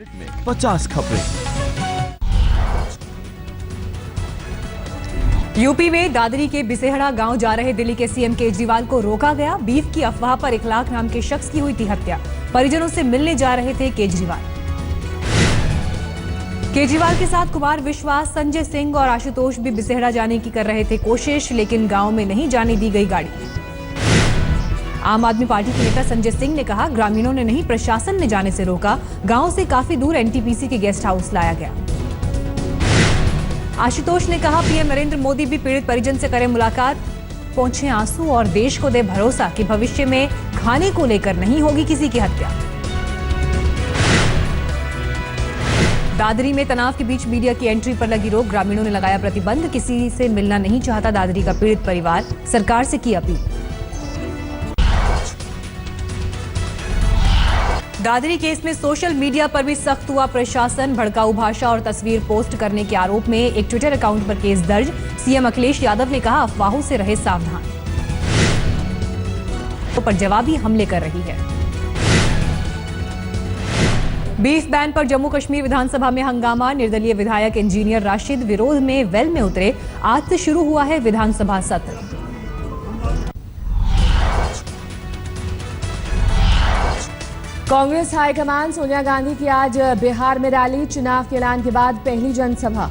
50 खबरें। यूपी में दादरी के बिसेहड़ा गांव जा रहे दिल्ली के सीएम केजरीवाल को रोका गया। बीफ की अफवाह पर 1 लाख नाम के शख्स की हुई थी हत्या। परिजनों से मिलने जा रहे थे केजरीवाल। केजरीवाल के साथ कुमार विश्वास, संजय सिंह और आशुतोष भी बिसेहड़ा जाने की कर रहे थे कोशिश, लेकिन गांव में नहीं जाने दी गई गाड़ी। आम आदमी पार्टी के नेता संजय सिंह ने कहा, ग्रामीणों ने नहीं, प्रशासन ने जाने से रोका। गांव से काफी दूर एनटीपीसी के गेस्ट हाउस लाया गया। आशुतोष ने कहा, पीएम नरेंद्र मोदी भी पीड़ित परिजन से करें मुलाकात, पहुंचे आंसू और देश को दे भरोसा कि भविष्य में खाने को लेकर नहीं होगी किसी की हत्या। दादरी में तनाव के बीच मीडिया की एंट्री पर लगी रोक, ग्रामीणों ने लगाया प्रतिबंध। किसी से मिलना नहीं चाहता दादरी का पीड़ित परिवार, सरकार से की अपील। दादरी केस में सोशल मीडिया पर भी सख्त हुआ प्रशासन। भड़काऊ भाषा और तस्वीर पोस्ट करने के आरोप में एक ट्विटर अकाउंट पर केस दर्ज। सीएम अखिलेश यादव ने कहा, अफवाहों से रहे सावधान, पर जवाबी हमले कर रही है। बीफ बैन पर जम्मू कश्मीर विधानसभा में हंगामा। निर्दलीय विधायक इंजीनियर राशिद विरोध में वेल में उतरे। आज से शुरू हुआ है विधानसभा सत्र। कांग्रेस हाईकमान सोनिया गांधी की आज बिहार में रैली। चुनाव के ऐलान के बाद पहली जनसभा।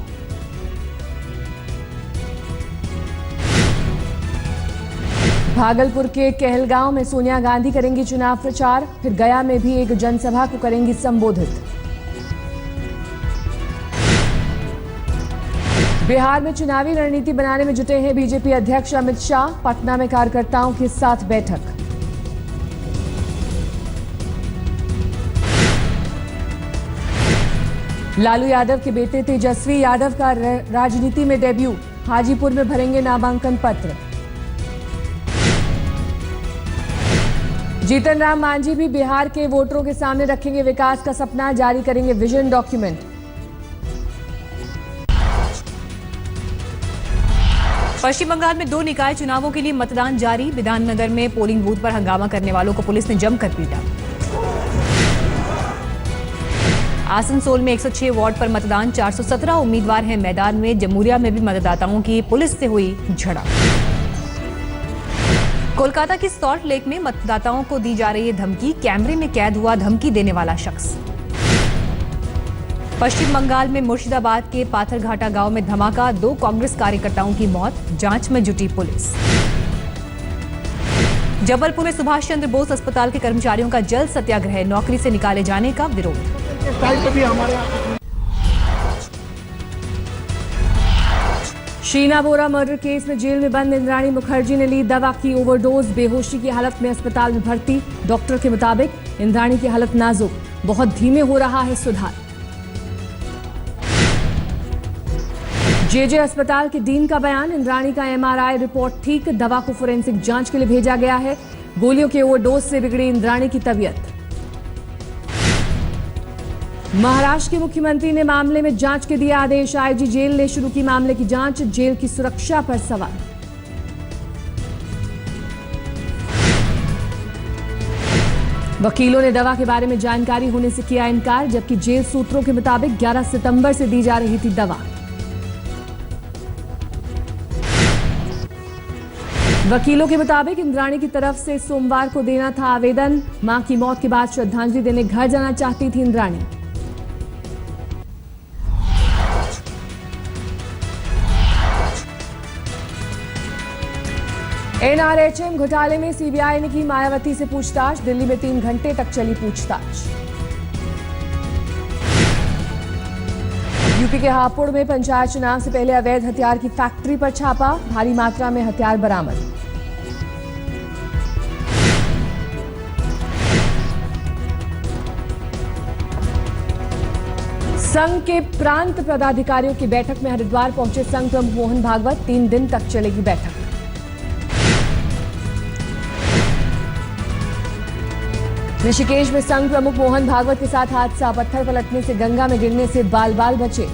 भागलपुर के कहलगांव में सोनिया गांधी करेंगी चुनाव प्रचार। फिर गया में भी एक जनसभा को करेंगी संबोधित। बिहार में चुनावी रणनीति बनाने में जुटे हैं बीजेपी अध्यक्ष अमित शाह। पटना में कार्यकर्ताओं के साथ बैठक। लालू यादव के बेटे तेजस्वी यादव का राजनीति में डेब्यू। हाजीपुर में भरेंगे नामांकन पत्र। जीतन राम मांझी भी बिहार के वोटरों के सामने रखेंगे विकास का सपना, जारी करेंगे विजन डॉक्यूमेंट। पश्चिम बंगाल में 2 निकाय चुनावों के लिए मतदान जारी। विधाननगर में पोलिंग बूथ पर हंगामा करने वालों को पुलिस ने जमकर पीटा। आसनसोल में 106 वार्ड पर मतदान, 417 उम्मीदवार हैं मैदान में। जमुरिया में भी मतदाताओं की पुलिस से हुई झड़प। कोलकाता के सॉल्ट लेक में मतदाताओं को दी जा रही है धमकी। कैमरे में कैद हुआ धमकी देने वाला शख्स। पश्चिम बंगाल में मुर्शिदाबाद के पाथरघाटा गांव में धमाका, 2 कांग्रेस कार्यकर्ताओं की मौत, जांच में जुटी पुलिस। जबलपुर में सुभाष चंद्र बोस अस्पताल के कर्मचारियों का जल सत्याग्रह, नौकरी से निकाले जाने का विरोध। शीना बोरा मर्डर केस में जेल में बंद इंद्राणी मुखर्जी ने ली दवा की ओवरडोज। बेहोशी की हालत में अस्पताल में भर्ती। डॉक्टर के मुताबिक इंद्राणी की हालत नाजुक, बहुत धीमे हो रहा है सुधार। जेजे अस्पताल के डीन का बयान, इंद्राणी का एमआरआई रिपोर्ट ठीक, दवा को फोरेंसिक जांच के लिए भेजा गया है। गोलियों के ओवरडोज से बिगड़ी इंद्राणी की तबीयत। महाराष्ट्र के मुख्यमंत्री ने मामले में जांच के दिए आदेश। आईजी जेल ने शुरू की मामले की जांच। जेल की सुरक्षा पर सवाल। वकीलों ने दवा के बारे में जानकारी होने से किया इनकार, जबकि जेल सूत्रों के मुताबिक 11 सितंबर से दी जा रही थी दवा। वकीलों के मुताबिक इंद्राणी की तरफ से सोमवार को देना था आवेदन। मां की मौत के बाद श्रद्धांजलि देने घर जाना चाहती थी इंद्राणी। एनआरएचएम घोटाले में सीबीआई ने की मायावती से पूछताछ। दिल्ली में 3 घंटे तक चली पूछताछ। यूपी के हापुड़ में पंचायत चुनाव से पहले अवैध हथियार की फैक्ट्री पर छापा। भारी मात्रा में हथियार बरामद। संघ के प्रांत पदाधिकारियों की बैठक में हरिद्वार पहुंचे संघ प्रमुख मोहन भागवत। 3 दिन तक चलेगी बैठक। ऋषिकेश में संघ प्रमुख मोहन भागवत के साथ हादसा। पत्थर पलटने से गंगा में गिरने से बाल बाल बचे।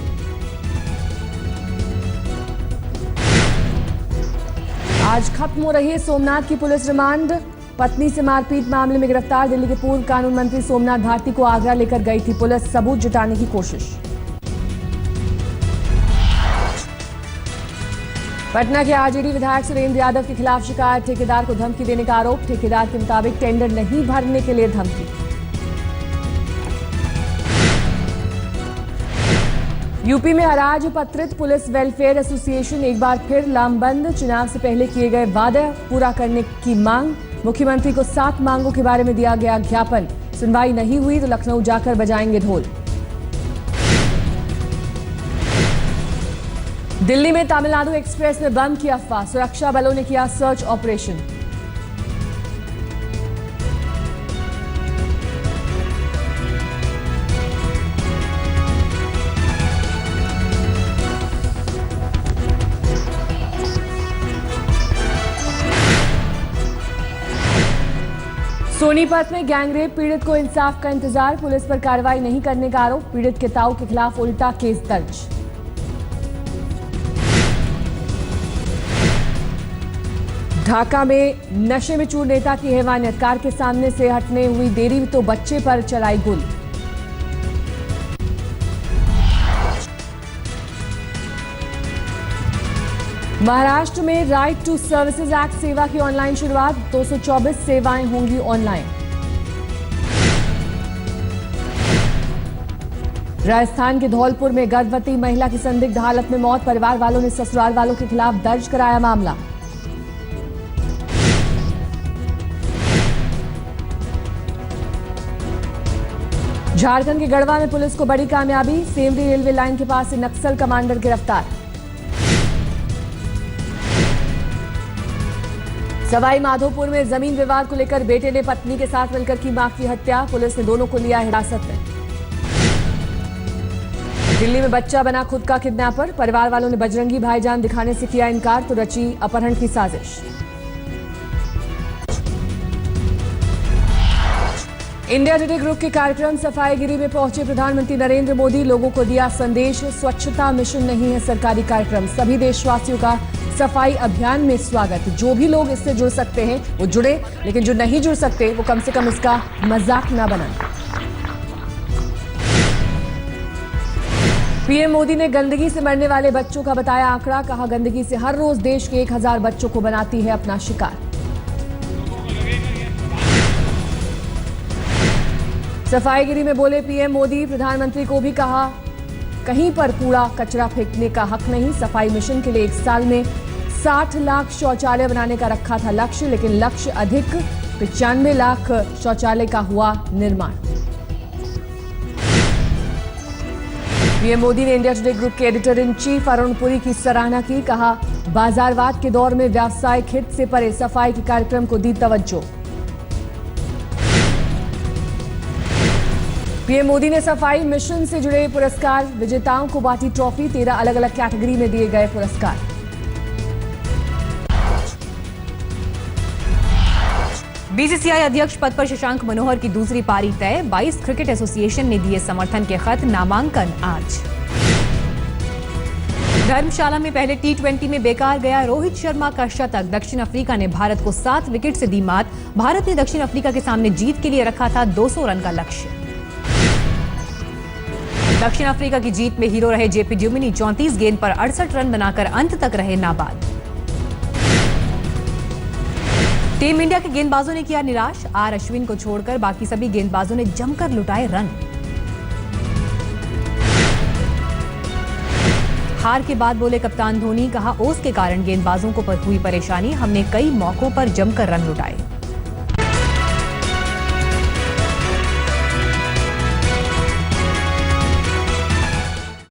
आज खत्म हो रही है सोमनाथ की पुलिस रिमांड। पत्नी से मारपीट मामले में गिरफ्तार दिल्ली के पूर्व कानून मंत्री सोमनाथ भारती को आगरा लेकर गई थी पुलिस, सबूत जुटाने की कोशिश। पटना के आरजेडी विधायक सुरेंद्र यादव के खिलाफ शिकायत, ठेकेदार को धमकी देने का आरोप। ठेकेदार के मुताबिक टेंडर नहीं भरने के लिए धमकी। यूपी में अराजपत्रित पुलिस वेलफेयर एसोसिएशन एक बार फिर लामबंद, चुनाव से पहले किए गए वादे पूरा करने की मांग। मुख्यमंत्री को 7 मांगों के बारे में दिया गया ज्ञापन, सुनवाई नहीं हुई तो लखनऊ जाकर बजाएंगे ढोल। दिल्ली में तमिलनाडु एक्सप्रेस में बम की अफवाह, सुरक्षा बलों ने किया सर्च ऑपरेशन। सोनीपत में गैंगरेप पीड़ित को इंसाफ का इंतजार, पुलिस पर कार्रवाई नहीं करने का आरोप। पीड़ित के ताऊ के खिलाफ उल्टा केस दर्ज। ढाका में नशे में चूर नेता की हैवानियत, कार के सामने से हटने हुई देरी तो बच्चे पर चलाई गोली। महाराष्ट्र में राइट टू सर्विसेज एक्ट सेवा की ऑनलाइन शुरुआत, 224 सेवाएं होंगी ऑनलाइन। राजस्थान के धौलपुर में गर्भवती महिला की संदिग्ध हालत में मौत, परिवार वालों ने ससुराल वालों के खिलाफ दर्ज कराया मामला। झारखंड के गढ़वा में पुलिस को बड़ी कामयाबी, सेमरी रेलवे लाइन के पास से नक्सल कमांडर गिरफ्तार। सवाई माधोपुर में जमीन विवाद को लेकर बेटे ने पत्नी के साथ मिलकर की मां की हत्या, पुलिस ने दोनों को लिया हिरासत में। दिल्ली में बच्चा बना खुद का किडनैपर, परिवार वालों ने बजरंगी भाईजान दिखाने से किया इनकार तो रची अपहरण की साजिश। इंडिया टुडे ग्रुप के कार्यक्रम सफाईगिरी में पहुंचे प्रधानमंत्री नरेंद्र मोदी, लोगों को दिया संदेश, स्वच्छता मिशन नहीं है सरकारी कार्यक्रम, सभी देशवासियों का सफाई अभियान में स्वागत। जो भी लोग इससे जुड़ सकते हैं वो जुड़े, लेकिन जो नहीं जुड़ सकते वो कम से कम इसका मजाक ना बनाएं। पीएम मोदी ने गंदगी से मरने वाले बच्चों का बताया आंकड़ा, कहा गंदगी से हर रोज देश के 1000 बच्चों को बनाती है अपना शिकार। सफाईगिरी में बोले पीएम मोदी, प्रधानमंत्री को भी कहा कहीं पर कूड़ा कचरा फेंकने का हक नहीं। सफाई मिशन के लिए 1 साल में 60 लाख शौचालय बनाने का रखा था लक्ष्य, लेकिन लक्ष्य अधिक, 95 लाख शौचालय का हुआ निर्माण। पीएम मोदी ने इंडिया टुडे ग्रुप के editor in chief Arun Puri की सराहना की, कहा बाजारवाद के दौर में व्यावसायिक हित से परे सफाई के कार्यक्रम को दी तवज्जो। पीएम मोदी ने सफाई मिशन से जुड़े पुरस्कार विजेताओं को बांटी ट्रॉफी, 13 अलग अलग कैटेगरी में दिए गए पुरस्कार। बीसीसीआई अध्यक्ष पद पर शशांक मनोहर की दूसरी पारी तय, 22 क्रिकेट एसोसिएशन ने दिए समर्थन के खत, नामांकन आज। धर्मशाला में पहले T20 में बेकार गया रोहित शर्मा का शतक, दक्षिण अफ्रीका ने भारत को 7 विकेट से दी मात। भारत ने दक्षिण अफ्रीका के सामने जीत के लिए रखा था 200 रन का लक्ष्य। दक्षिण अफ्रीका की जीत में हीरो रहे जेपी ड्यूमिनी, 34 गेंद पर 68 रन बनाकर अंत तक रहे नाबाद। टीम इंडिया के गेंदबाजों ने किया निराश, आर अश्विन को छोड़कर बाकी सभी गेंदबाजों ने जमकर लुटाए रन। हार के बाद बोले कप्तान धोनी, कहा ओस के कारण गेंदबाजों को हुई परेशानी, हमने कई मौकों पर जमकर रन लुटाए।